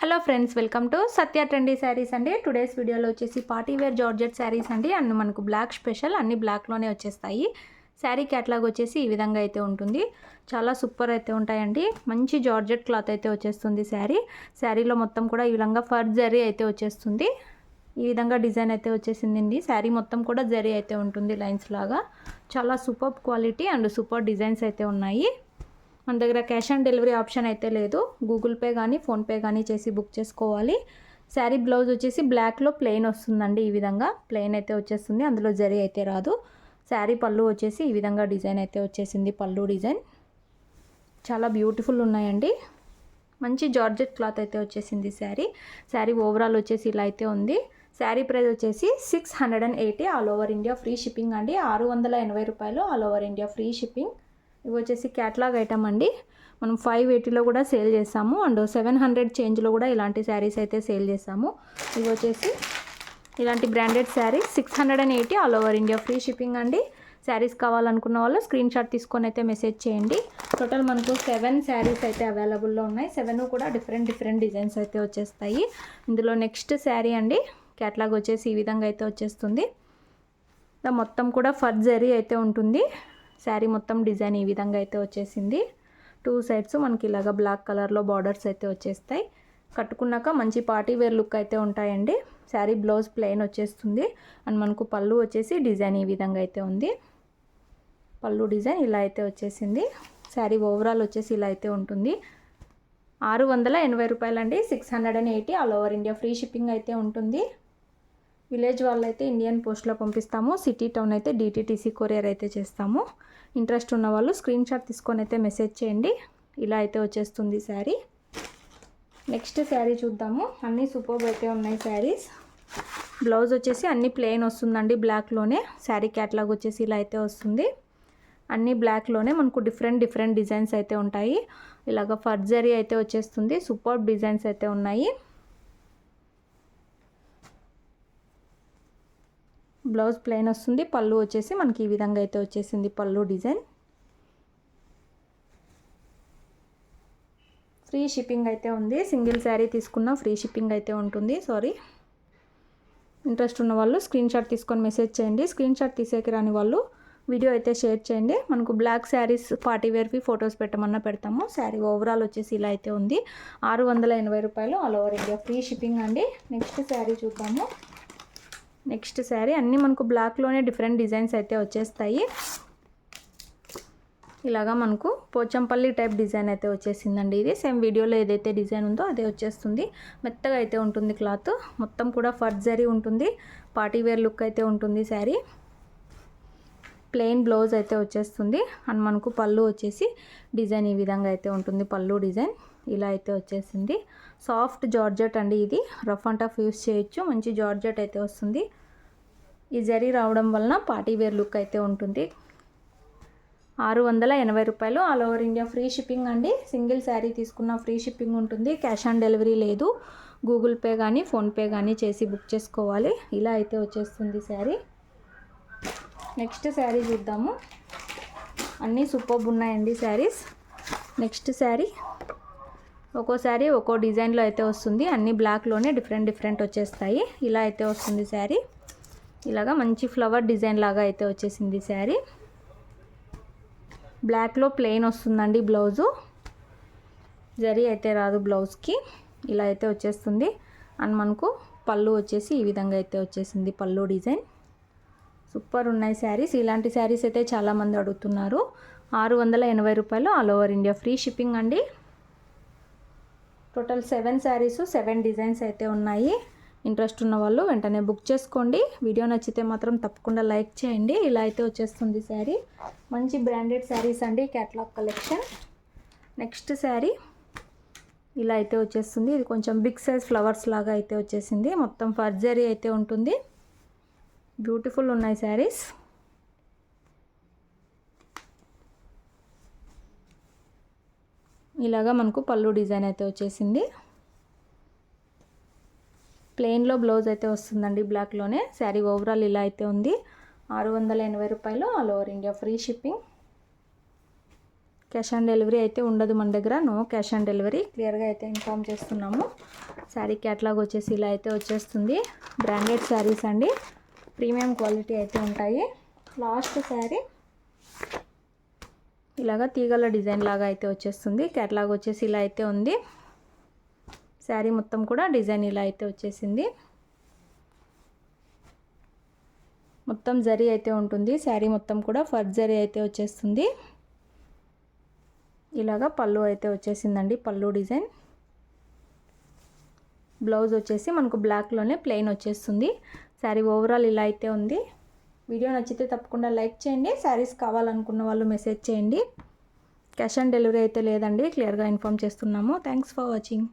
Hello friends, welcome to Satya trendy saris అండి. Today's వీడియోలో వచ్చేసి పార్టీ వేర్ జార్జెట్ శారీస్ అండి. అండ్ మనకు బ్లాక్ స్పెషల్, అన్ని బ్లాక్లోనే వచ్చేస్తాయి. శారీ క్యాట్లాగ్ వచ్చేసి ఈ విధంగా అయితే ఉంటుంది. చాలా సూపర్ అయితే ఉంటాయండి. మంచి జార్జెట్ క్లాత్ అయితే వచ్చేస్తుంది శారీలో మొత్తం కూడా ఈ విధంగా ఫర్ జరీ అయితే వచ్చేస్తుంది. ఈ విధంగా డిజైన్ అయితే వచ్చేసిందండి. శారీ మొత్తం కూడా జరీ అయితే ఉంటుంది లైన్స్ లాగా. చాలా super quality and super designs అయితే ఉన్నాయి. మన దగ్గర క్యాష్ ఆన్ డెలివరీ ఆప్షన్ అయితే లేదు. గూగుల్ పే కానీ ఫోన్పే కానీ చేసి బుక్ చేసుకోవాలి. శారీ బ్లౌజ్ వచ్చేసి బ్లాక్లో ప్లెయిన్ వస్తుందండి. ఈ విధంగా ప్లెయిన్ అయితే వచ్చేస్తుంది, అందులో జరీ అయితే రాదు. శారీ పళ్ళు వచ్చేసి ఈ విధంగా డిజైన్ అయితే వచ్చేసింది. పళ్ళు డిజైన్ చాలా బ్యూటిఫుల్ ఉన్నాయండి. మంచి జార్జెట్ క్లాత్ అయితే వచ్చేసింది శారీ ఓవరాల్ వచ్చేసి ఇలా అయితే ఉంది. శారీ ప్రైస్ వచ్చేసి 680 all over India free shipping అండి. 680 రూపాయలు all over India free shipping. ఇవి వచ్చేసి క్యాట్లాగ్ ఐటమ్ అండి. మనం 580లో కూడా సేల్ చేస్తాము అండ్ 700 చేంజ్లో కూడా ఇలాంటి శారీస్ అయితే సేల్ చేస్తాము. ఇవి వచ్చేసి ఇలాంటి branded saris 680 all over India free shipping అండి. శారీస్ కావాలనుకున్న వాళ్ళు స్క్రీన్ షాట్ తీసుకొని అయితే మెసేజ్ చేయండి. టోటల్ మనకు 7 శారీస్ అయితే అవైలబుల్లో ఉన్నాయి. 7 కూడా డిఫరెంట్ డిజైన్స్ అయితే వచ్చేస్తాయి. ఇందులో నెక్స్ట్ శారీ అండి. క్యాట్లాగ్ వచ్చేసి ఈ విధంగా అయితే వచ్చేస్తుంది. మొత్తం కూడా ఫర్ జరీ అయితే ఉంటుంది. శారీ మొత్తం డిజైన్ ఈ విధంగా అయితే వచ్చేసింది. 2 సైడ్స్ మనకి ఇలాగ బ్లాక్ కలర్లో బార్డర్స్ అయితే వచ్చేస్తాయి. కట్టుకున్నాక మంచి పార్టీ వేర్ లుక్ అయితే ఉంటాయండి. శారీ బ్లౌజ్ ప్లెయిన్ వచ్చేస్తుంది అండ్ మనకు పళ్ళు వచ్చేసి డిజైన్ ఈ విధంగా అయితే ఉంది. పళ్ళు డిజైన్ ఇలా అయితే వచ్చేసింది. శారీ ఓవరాల్ వచ్చేసి ఇలా అయితే ఉంటుంది. 680 రూపాయలండి. 680 all over India free shipping అయితే ఉంటుంది. విలేజ్ వాళ్ళైతే ఇండియన్ పోస్ట్లో పంపిస్తాము. సిటీ టౌన్ అయితే డిటీటీసీ కొరియర్ అయితే చేస్తాము. ఇంట్రెస్ట్ ఉన్న వాళ్ళు స్క్రీన్ షాట్ తీసుకొని అయితే మెసేజ్ చేయండి. ఇలా అయితే వచ్చేస్తుంది శారీ. నెక్స్ట్ శారీ చూద్దాము. అన్నీ సూపర్ అయితే ఉన్నాయి శారీస్. బ్లౌజ్ వచ్చేసి అన్నీ ప్లెయిన్ వస్తుందండి బ్లాక్లోనే. శారీ క్యాట్లాగ్ వచ్చేసి ఇలా అయితే వస్తుంది. అన్నీ బ్లాక్లోనే మనకు డిఫరెంట్ డిజైన్స్ అయితే ఉంటాయి. ఇలాగ ఫర్ జరీ అయితే వచ్చేస్తుంది. సూపర్ డిజైన్స్ అయితే ఉన్నాయి. బ్లౌజ్ ప్లెయిన్ వస్తుంది. పళ్ళు వచ్చేసి మనకి ఈ విధంగా అయితే వచ్చేసింది. పళ్ళు డిజైన్ ఫ్రీ షిప్పింగ్ అయితే ఉంది. సింగిల్ శారీ తీసుకున్న ఫ్రీ షిప్పింగ్ అయితే ఉంటుంది. ఇంట్రెస్ట్ ఉన్న వాళ్ళు స్క్రీన్ షాట్ తీసుకొని మెసేజ్ చేయండి. స్క్రీన్ షాట్ తీసేకి రాని వాళ్ళు వీడియో అయితే షేర్ చేయండి. మనకు బ్లాక్ శారీస్ పార్టీ వేర్వి ఫొటోస్ పెట్టమన్నా పెడతాము. శారీ ఓవరాల్ వచ్చేసి ఇలా అయితే ఉంది. 680 రూపాయలు all over India free shipping అండి. నెక్స్ట్ శారీ చూద్దాము. నెక్స్ట్ శారీ అన్నీ మనకు బ్లాక్లోనే డిఫరెంట్ డిజైన్స్ అయితే వచ్చేస్తాయి. ఇలాగా మనకు పోచంపల్లి టైప్ డిజైన్ అయితే వచ్చేసిందండి. ఇది సేమ్ వీడియోలో ఏదైతే డిజైన్ ఉందో అదే వచ్చేస్తుంది. మెత్తగా అయితే ఉంటుంది క్లాత్. మొత్తం కూడా ఫర్ జరీ ఉంటుంది. పార్టీ వేర్ లుక్ అయితే ఉంటుంది శారీ. ప్లెయిన్ బ్లౌజ్ అయితే వచ్చేస్తుంది అండ్ మనకు పళ్ళు వచ్చేసి డిజైన్ ఈ విధంగా అయితే ఉంటుంది. పళ్ళు డిజైన్ ఇలా అయితే వచ్చేసింది. సాఫ్ట్ జార్జెట్ అండి. ఇది రఫ్ అండ్ టఫ్ యూస్ చేయొచ్చు. మంచి జార్జెట్ అయితే వస్తుంది. ఈ జరీ రావడం వలన పార్టీ వేర్ లుక్ అయితే ఉంటుంది. 680 రూపాయలు all over India free shipping అండి. సింగిల్ శారీ తీసుకున్న ఫ్రీ షిప్పింగ్ ఉంటుంది. క్యాష్ ఆన్ డెలివరీ లేదు. గూగుల్ పే కానీ ఫోన్పే కానీ చేసి బుక్ చేసుకోవాలి. ఇలా అయితే వచ్చేస్తుంది శారీ. నెక్స్ట్ శారీ చూద్దాము. అన్నీ సూపర్ ఉన్నాయండి శారీస్. నెక్స్ట్ శారీ ఒక్కో శారీ ఒక్కో డిజైన్లో అయితే వస్తుంది. అన్నీ బ్లాక్లోనే డిఫరెంట్ వచ్చేస్తాయి. ఇలా అయితే వస్తుంది శారీ. ఇలాగా మంచి ఫ్లవర్ డిజైన్ లాగా అయితే వచ్చేసింది శారీ. బ్లాక్లో ప్లెయిన్ వస్తుందండి బ్లౌజు. జరీ అయితే రాదు బ్లౌజ్కి. ఇలా అయితే వచ్చేస్తుంది అండ్ మనకు పళ్ళు వచ్చేసి ఈ విధంగా అయితే వచ్చేసింది. పళ్ళు డిజైన్ సూపర్ ఉన్నాయి శారీస్. ఇలాంటి శారీస్ అయితే చాలామంది అడుగుతున్నారు. 680 రూపాయలు all over India free shipping అండి. టోటల్ 7 శారీస్ 7 డిజైన్స్ అయితే ఉన్నాయి. ఇంట్రెస్ట్ ఉన్న వాళ్ళు వెంటనే బుక్ చేసుకోండి. వీడియో నచ్చితే మాత్రం తప్పకుండా లైక్ చేయండి. ఇలా అయితే వచ్చేస్తుంది శారీ. మంచి బ్రాండెడ్ శారీస్ అండి. Catalogue collection. నెక్స్ట్ శారీ ఇలా అయితే వచ్చేస్తుంది. ఇది కొంచెం బిగ్ సైజ్ ఫ్లవర్స్ లాగా అయితే వచ్చేసింది. మొత్తం ఫర్ జరీ అయితే ఉంటుంది. బ్యూటిఫుల్ ఉన్నాయి శారీస్. ఇలాగా మనకు పళ్ళు డిజైన్ అయితే వచ్చేసింది. ప్లెయిన్లో బ్లౌజ్ అయితే వస్తుందండి బ్లాక్లోనే. శారీ ఓవరాల్ ఇలా అయితే ఉంది. 680 రూపాయలు all over India free shipping. Cash on delivery అయితే ఉండదు మన దగ్గర, నో క్యాష్ ఆన్ డెలివరీ, క్లియర్గా అయితే ఇన్ఫామ్ చేస్తున్నాము. శారీ క్యాటలాగ్ వచ్చేసి ఇలా అయితే వచ్చేస్తుంది. బ్రాండెడ్ శారీస్ అండి, ప్రీమియం క్వాలిటీ అయితే ఉంటాయి. లాస్ట్ శారీ ఇలాగా తీగల డిజైన్ లాగా అయితే వచ్చేస్తుంది. క్యాటలాగ్ వచ్చేసి ఇలా అయితే ఉంది. శారీ మొత్తం కూడా డిజైన్ ఇలా అయితే వచ్చేసింది. మొత్తం జరీ అయితే ఉంటుంది. శారీ మొత్తం కూడా ఫర్ జరీ అయితే వచ్చేస్తుంది. ఇలాగా పళ్ళు అయితే వచ్చేసిందండి, పళ్ళు డిజైన్. బ్లౌజ్ వచ్చేసి మనకు బ్లాక్లోనే ప్లెయిన్ వచ్చేస్తుంది. శారీ ఓవరాల్ ఇలా అయితే ఉంది. వీడియో నచ్చితే తప్పకుండా లైక్ చేయండి. శారీస్ కావాలనుకున్న వాళ్ళు మెసేజ్ చేయండి. క్యాష్ ఆన్ డెలివరీ అయితే లేదండి, క్లియర్గా ఇన్ఫామ్ చేస్తున్నాము. Thanks for watching.